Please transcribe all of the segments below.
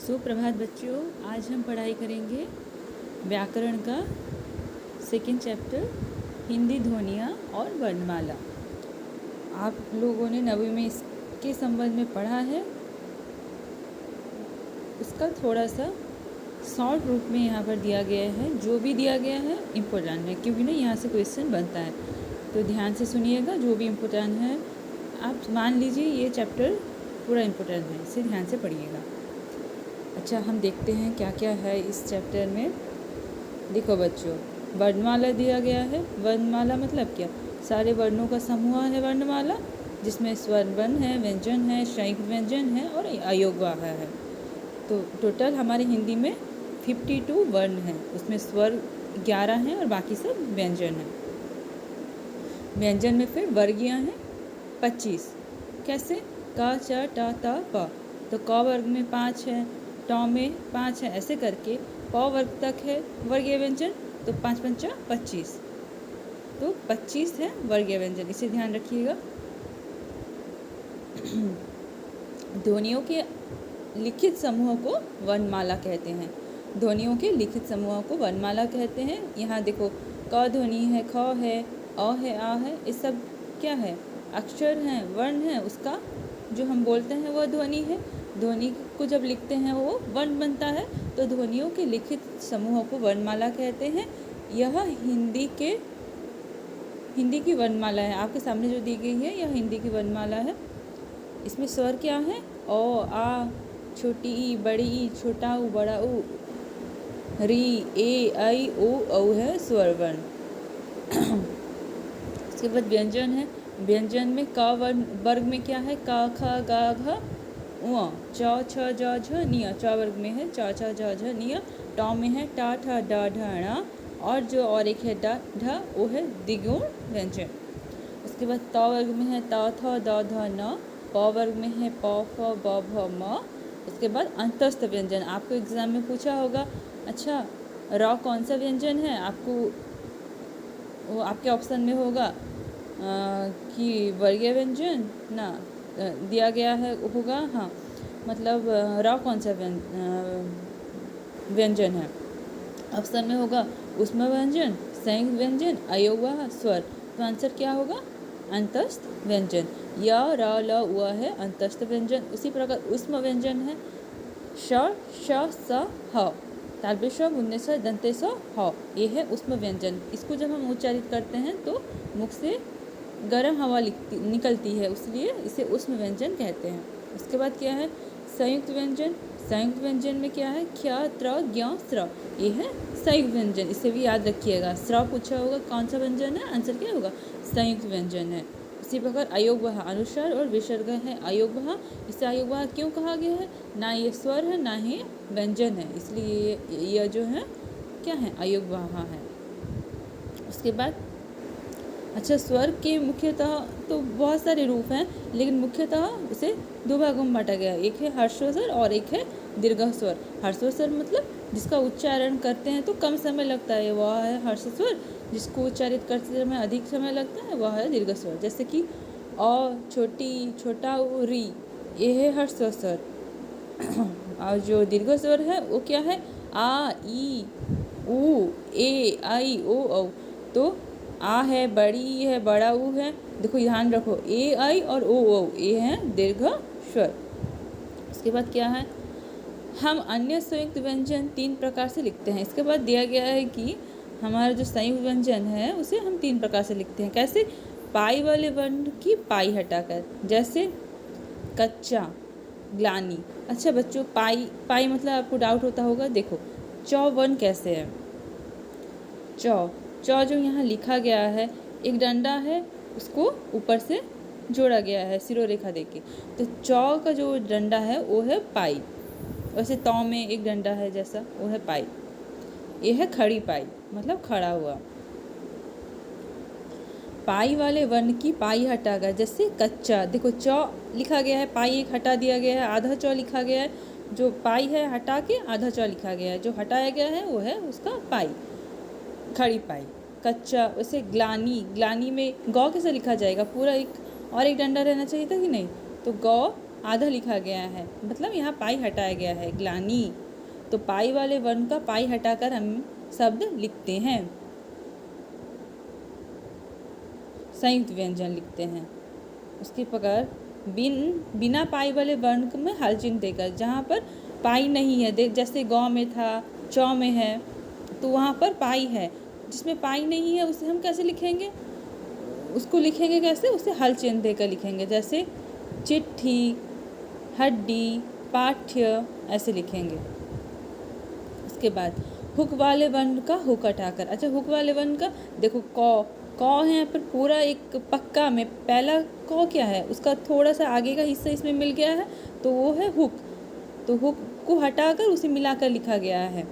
सुप्रभात बच्चों, आज हम पढ़ाई करेंगे व्याकरण का सेकंड चैप्टर हिंदी ध्वनियाँ और वर्णमाला। आप लोगों ने नवीं में इसके संबंध में पढ़ा है। उसका थोड़ा सा शॉर्ट रूप में यहाँ पर दिया गया है। जो भी दिया गया है इम्पोर्टेंट है, क्योंकि ना यहाँ से क्वेश्चन बनता है, तो ध्यान से सुनिएगा। जो भी इम्पोर्टेंट है आप मान लीजिए ये चैप्टर पूरा इम्पोर्टेंट है, इसे ध्यान से पढ़िएगा। अच्छा, हम देखते हैं क्या क्या है इस चैप्टर में। देखो बच्चों, वर्णमाला दिया गया है। वर्णमाला मतलब क्या? सारे वर्णों का समूह है वर्णमाला, जिसमें स्वर वर्ण है, व्यंजन है, संयुक्त व्यंजन है और अयोगवाह है। तो टोटल हमारी हिंदी में 52 वर्ण हैं। उसमें स्वर 11 हैं और बाकी सब व्यंजन हैं। व्यंजन में फिर वर्गीय हैं 25। कैसे? क, च, ट, त, प। तो क वर्ग में 5 है, ट में 5 है, ऐसे करके प वर्ग तक है वर्गीय व्यंजन। तो 5 पंचा 25, तो 25 है वर्गीय व्यंजन। इसे ध्यान रखिएगा। ध्वनियों के लिखित समूह को वर्णमाला कहते हैं। ध्वनियों के लिखित समूह को वर्णमाला कहते हैं। यहाँ देखो, क ध्वनि है, ख है, अ है, आ है, ये सब क्या है? अक्षर हैं, वर्ण है। उसका जो हम बोलते हैं वह ध्वनि है। ध्वनि को जब लिखते हैं वो वर्ण बनता है। तो ध्वनियों के लिखित समूह को वर्णमाला कहते हैं। यह हिंदी की वर्णमाला है। आपके सामने जो दी गई है यह हिंदी की वर्णमाला है। इसमें स्वर क्या है? ओ, आ, छोटी ई, बड़ी ई, छोटा ऊ, बड़ा ऊ, री, ए, आई, ओ, औ है स्वर वर्ण। उसके बाद व्यंजन है। व्यंजन में क वर्ग में क्या है? क, ख, ग, घ, उ, च, छ, ज, झ, निय। च वर्ग में है च, छ, ज, झ, निय। ट में है ट, ठ, ड, ढ, ण, और जो और एक है ड, ढ, वो है द्विगुण व्यंजन। उसके बाद त वर्ग में है त, थ, द, ध, न। प वर्ग में है प, फ, ब, भ, म। उसके बाद अंतस्थ व्यंजन। आपको एग्जाम में पूछा होगा, अच्छा र कौन सा व्यंजन है? आपको वो आपके ऑप्शन में होगा कि वर्गीय व्यंजन ना दिया गया है होगा। हाँ, मतलब र कौन सा व्यंजन है? ऑप्शन में होगा ऊष्म व्यंजन, संयुक्त व्यंजन, अयोगवाह, स्वर। तो आंसर क्या होगा? अंतस्थ व्यंजन। य, र, ल, उ है अंतस्थ व्यंजन। उसी प्रकार ऊष्म व्यंजन है श, श, स, ह, तालव्य बुंदे स, दंते स, ह। ये है ऊष्म व्यंजन। इसको जब हम उच्चारित करते हैं तो मुख से गर्म हवा निकलती है, इसलिए इसे ऊष्म व्यंजन कहते हैं। उसके बाद क्या है? संयुक्त व्यंजन। संयुक्त व्यंजन में क्या है? क्ष, त्र, ज्ञ, स्र। ये है संयुक्त व्यंजन। इसे भी याद रखिएगा। स्र पूछा होगा कौन सा व्यंजन है? आंसर क्या होगा? संयुक्त व्यंजन है। इसी प्रकार अयोगवाह, अनुस्वार और विसर्ग है अयोगवाह। इसे अयोगवाह क्यों कहा गया है? ना ये स्वर है ना ही व्यंजन है, इसलिए यह जो है क्या है? अयोगवाह है। उसके बाद अच्छा, स्वर के मुख्यतः तो बहुत सारे रूप हैं, लेकिन मुख्यतः उसे दो भागों में बांटा गया है। एक है ह्रस्व स्वर और एक है दीर्घ स्वर। ह्रस्व स्वर मतलब जिसका उच्चारण करते हैं तो कम समय लगता है, वह है ह्रस्व स्वर। जिसको उच्चारित करते समय अधिक समय लगता है, वह है दीर्घ स्वर। जैसे कि अ, छोटी, छोटा ऊ, री, ये है ह्रस्व स्वर। और जो दीर्घ स्वर है वो क्या है? आ, ई, ऊ, ए, आई, ओ, औ। तो आ है, बड़ी ई है, बड़ा ऊ है। देखो ध्यान रखो, ए, आई और ओ, औ, ये हैं दीर्घ स्वर। उसके बाद क्या है? हम अन्य संयुक्त व्यंजन 3 प्रकार से लिखते हैं। इसके बाद दिया गया है कि हमारा जो संयुक्त व्यंजन है उसे हम 3 प्रकार से लिखते हैं। कैसे? पाई वाले वर्ण की पाई हटाकर, जैसे कच्चा, ग्लानी। अच्छा बच्चों, पाई पाई मतलब आपको डाउट होता होगा। देखो चौ वर्ण कैसे है? चौ चौ जो यहाँ लिखा गया है, एक डंडा है, उसको ऊपर से जोड़ा गया है सिरोरेखा देके। तो चौ का जो डंडा है वो है पाई। वैसे तौ में एक डंडा है जैसा, वो है पाई। ये है खड़ी पाई, मतलब खड़ा हुआ। पाई वाले वर्ण की पाई हटाकर, जैसे कच्चा। देखो चौ लिखा गया है, पाई एक हटा दिया गया है, आधा चौ लिखा गया है। जो पाई है हटा के आधा चौ लिखा गया है, जो हटाया गया है वो है उसका पाई, खड़ी पाई। कच्चा, वैसे ग्लानी, ग्लानी में गौ कैसे लिखा जाएगा? पूरा एक और एक डंडा रहना चाहिए था कि नहीं? तो गौ आधा लिखा गया है, मतलब यहाँ पाई हटाया गया है, ग्लानि। तो पाई वाले वर्ण का पाई हटाकर हम शब्द लिखते हैं, संयुक्त व्यंजन लिखते हैं। उसके प्रकार बिना पाई वाले वर्ण में हल चिन्ह देकर, जहाँ पर पाई नहीं है, जैसे गौ में था, चौ में है, तो वहाँ पर पाई है। जिसमें पाई नहीं है उसे हम कैसे लिखेंगे, उसको लिखेंगे कैसे, उसे हल चिन्ह देकर लिखेंगे, जैसे चिट्ठी, हड्डी, पाठ्य, ऐसे लिखेंगे। उसके बाद हुक वाले वर्ण का हुक हटाकर, अच्छा हुक वाले वर्ण का देखो कौ है यहाँ पर पूरा एक पक्का में, पहला कौ क्या है, उसका थोड़ा सा आगे का हिस्सा इसमें मिल गया है, तो वो है हुक। तो हुक को हटाकर उसे मिलाकर लिखा गया है।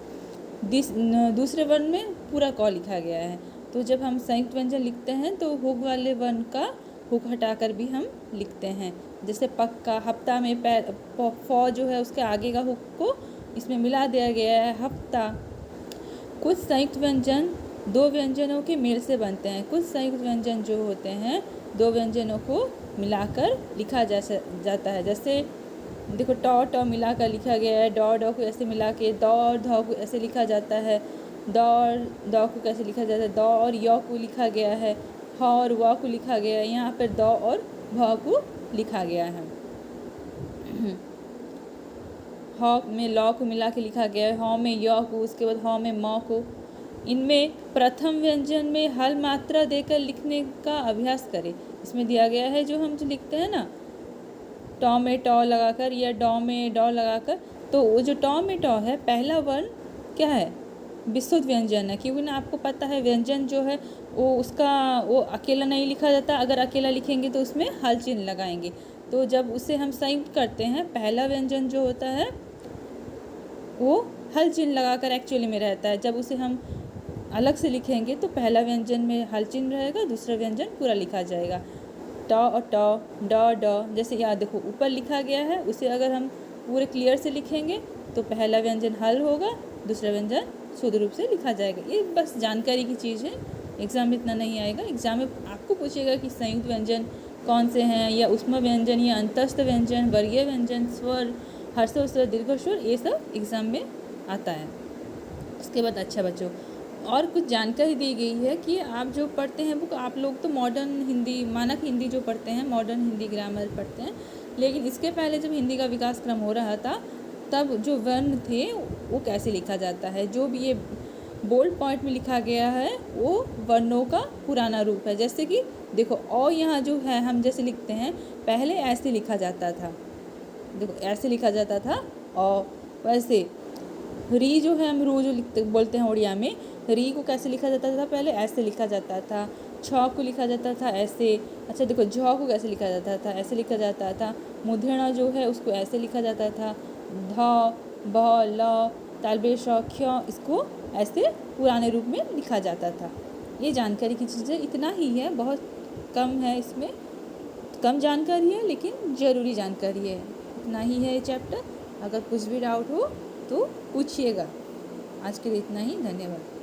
दूसरे वर्ण में पूरा कौ लिखा गया है। तो जब हम संयुक्त व्यंजन लिखते हैं तो हुक वाले वर्ण का हुक हटाकर भी हम लिखते हैं। जैसे पक्का, हफ्ता में फौ जो है उसके आगे का हुक को इसमें मिला दिया गया है, हफ्ता। कुछ संयुक्त व्यंजन दो व्यंजनों के मेल से बनते हैं। कुछ संयुक्त व्यंजन जो होते हैं दो व्यंजनों को मिलाकर लिखा जाता है। जैसे देखो टॉ मिलाकर लिखा गया है, डॉ को ऐसे मिला के, दौ और धौ को ऐसे लिखा जाता है, दौ और दौ को कैसे लिखा जाता है, दौ और य को लिखा गया है, ह और व को लिखा गया है, यहाँ पर दौ और भ को लिखा गया है। ह में ल को मिला के लिखा गया है, ह में य को, उसके बाद ह में म को। इनमें प्रथम व्यंजन में हल मात्रा देकर लिखने का अभ्यास करें। इसमें दिया गया है जो हम जो लिखते हैं ना, टॉ में टॉ लगाकर या डॉ में डॉ लगाकर, तो वो जो टॉ में टॉ है पहला वर्ण क्या है, विशुद्ध व्यंजन है। क्योंकि ना आपको पता है व्यंजन जो है वो अकेला नहीं लिखा जाता, अगर अकेला लिखेंगे तो उसमें हल चिन्ह लगाएंगे। तो जब उसे हम संयुक्त करते हैं, पहला व्यंजन जो होता है वो हल चिन्ह लगाकर एक्चुअली में रहता है। जब उसे हम अलग से लिखेंगे तो पहला व्यंजन में हल चिन्ह रहेगा, दूसरा व्यंजन पूरा लिखा जाएगा। टॉ और टॉ, डॉ डॉ, जैसे यहाँ देखो ऊपर लिखा गया है, उसे अगर हम पूरे क्लियर से लिखेंगे तो पहला व्यंजन हल होगा, दूसरा व्यंजन शुद्ध रूप से लिखा जाएगा। ये बस जानकारी की चीज़ है, एग्जाम में इतना नहीं आएगा। एग्जाम में आपको पूछेगा कि संयुक्त व्यंजन कौन से हैं, या ऊष्मा व्यंजन, या अंतस्थ व्यंजन, वर्गीय व्यंजन, स्वर, ह्रस्व स्वर, दीर्घ स्वर, ये सब एग्जाम में आता है। उसके बाद अच्छा बच्चों, और कुछ जानकारी दी गई है कि आप जो पढ़ते हैं बुक, आप लोग तो मॉडर्न हिंदी, मानक हिंदी जो पढ़ते हैं, मॉडर्न हिंदी ग्रामर पढ़ते हैं, लेकिन इसके पहले जब हिंदी का विकास क्रम हो रहा था तब जो वर्ण थे वो कैसे लिखा जाता है, जो भी ये बोल्ड पॉइंट में लिखा गया है वो वर्णों का पुराना रूप है। जैसे कि देखो औ यहाँ जो है हम जैसे लिखते हैं, पहले ऐसे लिखा जाता था, देखो ऐसे लिखा जाता था। और वैसे री जो है, हम रू जो लिखते बोलते हैं उड़िया में, री को कैसे लिखा जाता था, पहले ऐसे लिखा जाता था। छ को लिखा जाता था ऐसे। अच्छा देखो झ को कैसे लिखा जाता था, ऐसे लिखा जाता था। मूर्धना जो है उसको ऐसे लिखा जाता था। ध, भ, ल, तालबे श, क्ष, इसको ऐसे पुराने रूप में लिखा जाता था। ये जानकारी की चीज़ें इतना ही है, बहुत कम है, इसमें कम जानकारी है लेकिन ज़रूरी जानकारी है। इतना ही है ये चैप्टर। अगर कुछ भी डाउट हो तो पूछिएगा। आज के लिए इतना ही, धन्यवाद।